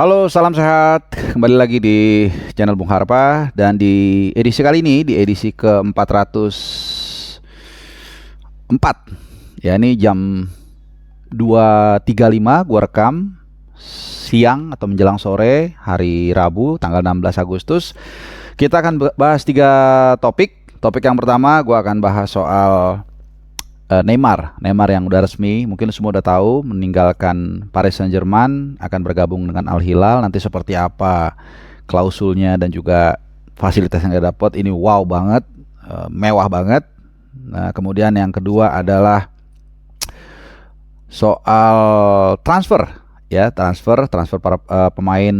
Halo, salam sehat. Kembali lagi di channel Bung Harpa dan di edisi kali ini di edisi ke-404. Ya, ini jam 2.35 gua rekam siang atau menjelang sore hari Rabu tanggal 16 Agustus. Kita akan bahas 3 topik. Topik yang pertama gua akan bahas soal Neymar yang udah resmi, mungkin semua udah tahu meninggalkan Paris Saint-Germain, akan bergabung dengan Al Hilal. Nanti seperti apa klausulnya dan juga fasilitas yang dia dapat, ini wow banget, mewah banget. Nah, kemudian yang kedua adalah soal transfer, ya, transfer para pemain.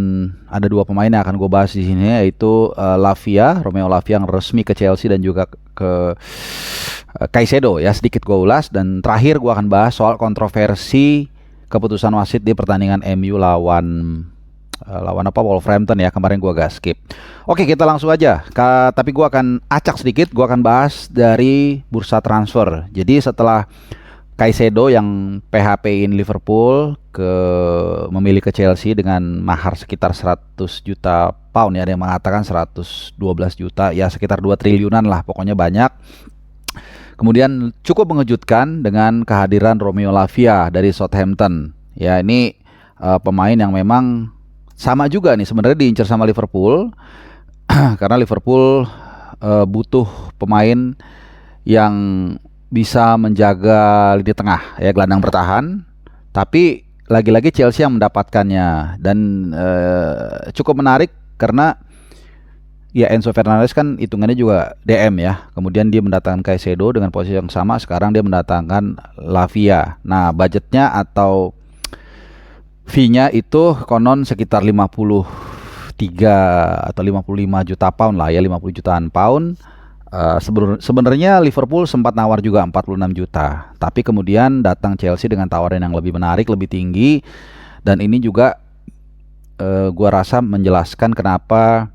Ada 2 pemain yang akan gue bahas di sini, yaitu Romeo Lavia yang resmi ke Chelsea dan juga ke Caicedo, ya, sedikit gue ulas. Dan terakhir gue akan bahas soal kontroversi keputusan wasit di pertandingan MU lawan Wolverhampton, ya, kemarin gue agak skip. Oke, kita langsung aja. Tapi gue akan acak sedikit, gue akan bahas dari bursa transfer. Jadi setelah Caicedo yang PHP-in Liverpool memilih ke Chelsea dengan mahar sekitar 100 juta pound, ya, ada yang mengatakan 112 juta, ya sekitar 2 triliunan lah, pokoknya banyak. Kemudian cukup mengejutkan dengan kehadiran Romeo Lavia dari Southampton. Ya, ini pemain yang memang sama juga nih sebenarnya diincar sama Liverpool karena Liverpool butuh pemain yang bisa menjaga lini tengah, ya, gelandang bertahan. Tapi lagi-lagi Chelsea yang mendapatkannya, dan cukup menarik karena ya Enzo Fernandez kan hitungannya juga DM, ya. Kemudian dia mendatangkan Caicedo dengan posisi yang sama. Sekarang dia mendatangkan Lavia. Nah, budgetnya atau fee-nya itu konon sekitar 53 atau 55 juta pound lah, ya, 50 jutaan pound. Sebenarnya Liverpool sempat nawar juga 46 juta. Tapi kemudian datang Chelsea dengan tawaran yang lebih menarik, lebih tinggi. Dan ini juga gua rasa menjelaskan kenapa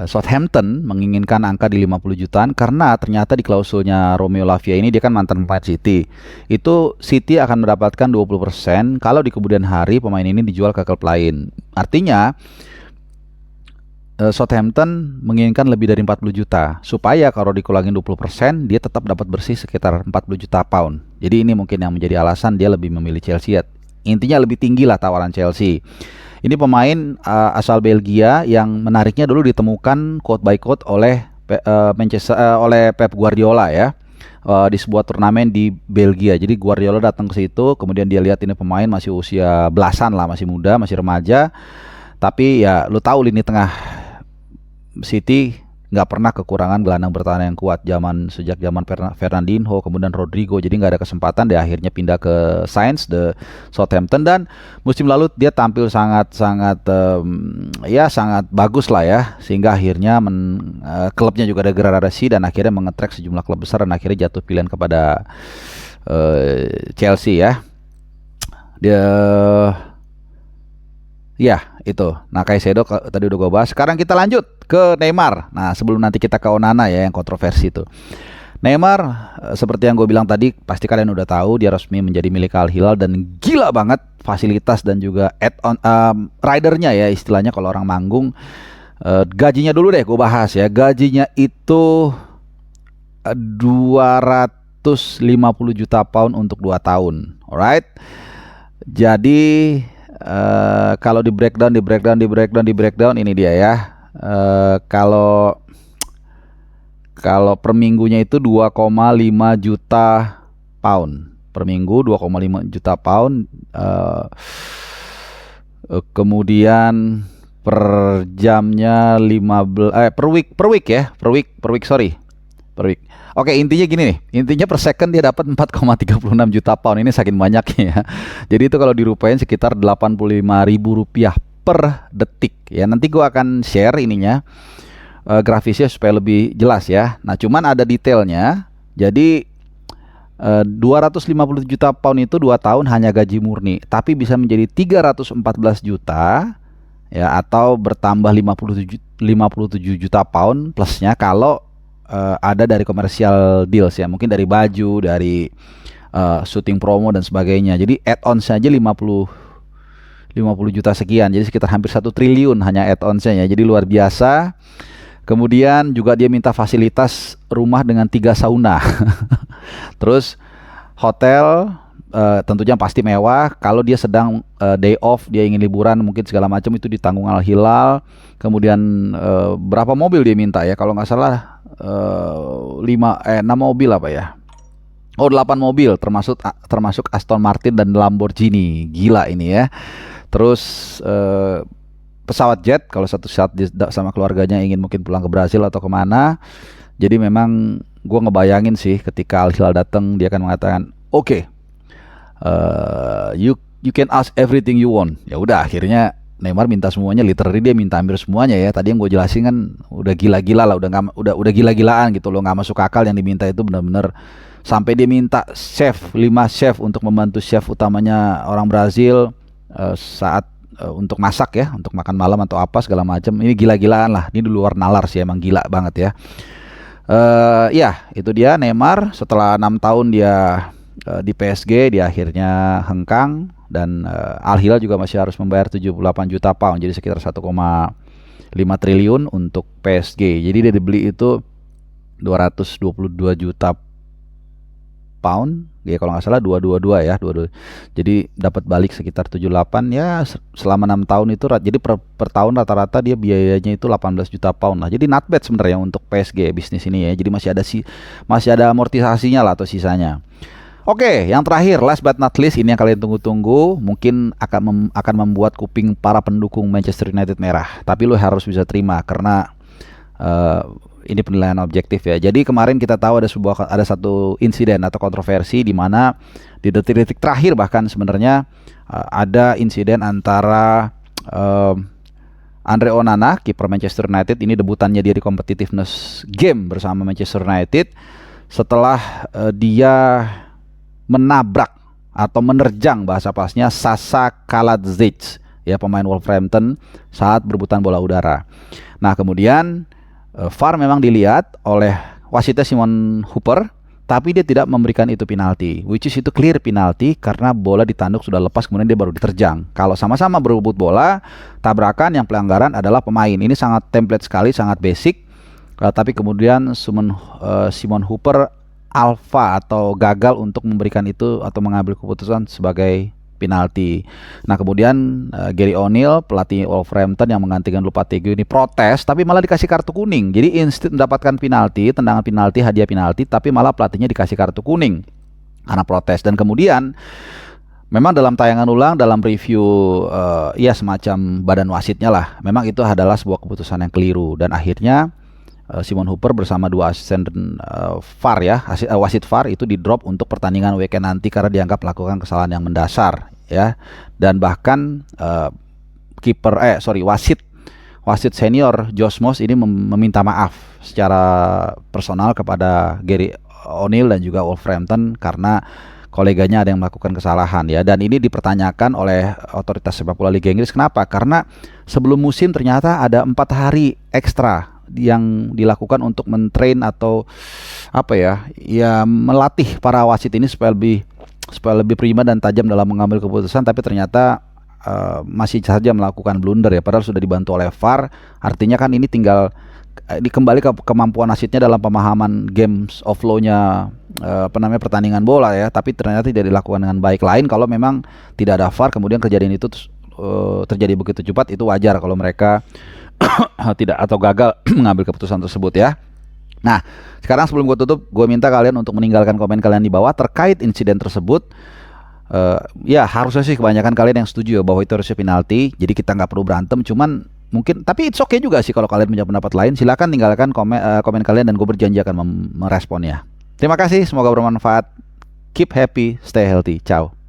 Southampton menginginkan angka di 50 jutaan, karena ternyata di klausulnya Romeo Lavia ini, dia kan mantan pemain City. Itu City akan mendapatkan 20% kalau di kemudian hari pemain ini dijual ke klub lain. Artinya Southampton menginginkan lebih dari 40 juta supaya kalau dikurangin 20% dia tetap dapat bersih sekitar 40 juta pound. Jadi ini mungkin yang menjadi alasan dia lebih memilih Chelsea. Intinya lebih tinggi lah tawaran Chelsea. Ini pemain asal Belgia yang menariknya dulu ditemukan quote by quote oleh oleh Pep Guardiola, ya, di sebuah turnamen di Belgia. Jadi Guardiola datang ke situ, kemudian dia lihat ini pemain masih usia belasan lah, masih muda, masih remaja. Tapi ya lu tahu lini tengah City nggak pernah kekurangan gelandang bertahan yang kuat sejak zaman Fernandinho, kemudian Rodrigo. Jadi nggak ada kesempatan, dia akhirnya pindah ke Sainz de Southampton, dan musim lalu dia tampil sangat bagus lah, ya, sehingga akhirnya klubnya juga ada degradasi dan akhirnya mengetrek sejumlah klub besar dan akhirnya jatuh pilihan kepada Chelsea, ya. Dia, ya, itu. Nah, Caicedo tadi udah gue bahas. Sekarang kita lanjut ke Neymar. Nah, sebelum nanti kita ke Onana, ya, yang kontroversi itu. Neymar, seperti yang gue bilang tadi, pasti kalian udah tahu dia resmi menjadi milik Al Hilal, dan gila banget fasilitas dan juga add-on ridernya, ya, istilahnya kalau orang manggung. Gajinya dulu deh gue bahas, ya. Gajinya itu 250 juta pound untuk 2 tahun. Alright. Jadi kalau di breakdown ini dia, ya. Kalau per minggunya itu 2,5 juta pound per minggu, 2,5 juta pound. Kemudian per jamnya 15 per week. Oke, intinya gini nih. Intinya per second dia dapat 4,36 juta pound. Ini saking banyaknya, ya. Jadi itu kalau dirupain sekitar 85.000 rupiah per detik, ya. Nanti gua akan share ininya, grafisnya supaya lebih jelas, ya. Nah, cuman ada detailnya. Jadi 250 juta pound itu 2 tahun hanya gaji murni, tapi bisa menjadi 314 juta, ya, atau bertambah 57 juta pound plusnya kalau ada dari commercial deals, ya, mungkin dari baju, dari syuting promo dan sebagainya. Jadi add-on saja 50 juta sekian, jadi sekitar hampir 1 triliun hanya add-onsnya ya, jadi luar biasa. Kemudian juga dia minta fasilitas rumah dengan 3 sauna. Terus hotel tentunya pasti mewah. Kalau dia sedang day off, dia ingin liburan mungkin segala macam itu ditanggung Al Hilal. Kemudian berapa mobil dia minta ya? Kalau nggak salah 6 mobil apa ya? Oh 8 mobil termasuk Aston Martin dan Lamborghini. Gila ini ya. Terus pesawat jet kalau satu saat sama keluarganya ingin mungkin pulang ke Brasil atau kemana. Jadi memang gue ngebayangin sih ketika Al Hilal datang dia akan mengatakan oke, you can ask everything you want. Ya udah akhirnya Neymar minta semuanya, literally dia minta hampir semuanya ya. Tadi yang gue jelasin kan udah gila-gila lah, udah gila-gilaan gitu loh, nggak masuk akal yang diminta itu benar-benar. Sampai dia minta 5 chef untuk membantu chef utamanya orang Brazil saat untuk masak ya, untuk makan malam atau apa segala macam. Ini gila-gilaan lah, ini di luar nalar sih, emang gila banget ya. Ya itu dia Neymar setelah 6 tahun dia di PSG, dia akhirnya hengkang dan Al Hilal juga masih harus membayar 78 juta pound, jadi sekitar 1,5 triliun untuk PSG. Jadi dia dibeli itu 222 juta pound ya kalau nggak salah 222 ya 22. Jadi dapat balik sekitar 78 ya selama 6 tahun itu, jadi per tahun rata-rata dia biayanya itu 18 juta pound lah. Jadi not bad sebenarnya untuk PSG bisnis ini ya. Jadi masih ada amortisasinya lah atau sisanya. Oke, yang terakhir last but not least, ini yang kalian tunggu-tunggu, mungkin akan membuat kuping para pendukung Manchester United merah. Tapi lo harus bisa terima karena ini penilaian objektif ya. Jadi kemarin kita tahu ada satu insiden atau kontroversi di mana di detik-detik terakhir bahkan sebenarnya ada insiden antara Andre Onana, kiper Manchester United, ini debutannya dia di competitiveness game bersama Manchester United setelah dia menabrak atau menerjang bahasa pasnya Sasa Kaladzic ya, pemain Wolverhampton saat berebutan bola udara. Nah, kemudian VAR memang dilihat oleh wasitnya Simon Hooper, tapi dia tidak memberikan itu penalti, which is itu clear penalti karena bola ditanduk sudah lepas kemudian dia baru diterjang. Kalau sama-sama berebut bola, tabrakan, yang pelanggaran adalah pemain. Ini sangat template sekali, sangat basic. Tapi kemudian Simon Hooper alpha atau gagal untuk memberikan itu atau mengambil keputusan sebagai penalti. Nah kemudian Gary O'Neill, pelatih Wolverhampton yang menggantikan Lopetegui ini protes, tapi malah dikasih kartu kuning. Jadi instead mendapatkan penalti, tendangan penalti, hadiah penalti, tapi malah pelatihnya dikasih kartu kuning karena protes. Dan kemudian memang dalam tayangan ulang, dalam review ya semacam badan wasitnya lah, memang itu adalah sebuah keputusan yang keliru. Dan akhirnya Simon Hooper bersama 2 asisten VAR ya, wasit VAR itu di drop untuk pertandingan weekend nanti karena dianggap melakukan kesalahan yang mendasar ya. Dan bahkan wasit senior Josh Moss ini meminta maaf secara personal kepada Gary O'Neill dan juga Wolverhampton karena koleganya ada yang melakukan kesalahan ya. Dan ini dipertanyakan oleh otoritas sepak bola Liga Inggris. Kenapa? Karena sebelum musim ternyata ada 4 hari ekstra yang dilakukan untuk mentrain atau melatih para wasit ini supaya lebih prima dan tajam dalam mengambil keputusan, tapi ternyata masih saja melakukan blunder ya, padahal sudah dibantu oleh VAR. Artinya kan ini tinggal kembali ke kemampuan wasitnya dalam pemahaman games of law-nya pertandingan bola ya, tapi ternyata tidak dilakukan dengan baik. Lain kalau memang tidak ada VAR kemudian kejadian itu terjadi begitu cepat, itu wajar kalau mereka tidak atau gagal mengambil keputusan tersebut ya. Nah, sekarang sebelum gue tutup, gue minta kalian untuk meninggalkan komen kalian di bawah terkait insiden tersebut. Ya harusnya sih kebanyakan kalian yang setuju ya bahwa itu harusnya penalti. Jadi kita nggak perlu berantem. Cuman mungkin, tapi it's okay juga sih kalau kalian punya pendapat lain. Silakan tinggalkan komen kalian dan gue berjanji akan meresponnya. Terima kasih, semoga bermanfaat. Keep happy, stay healthy. Ciao.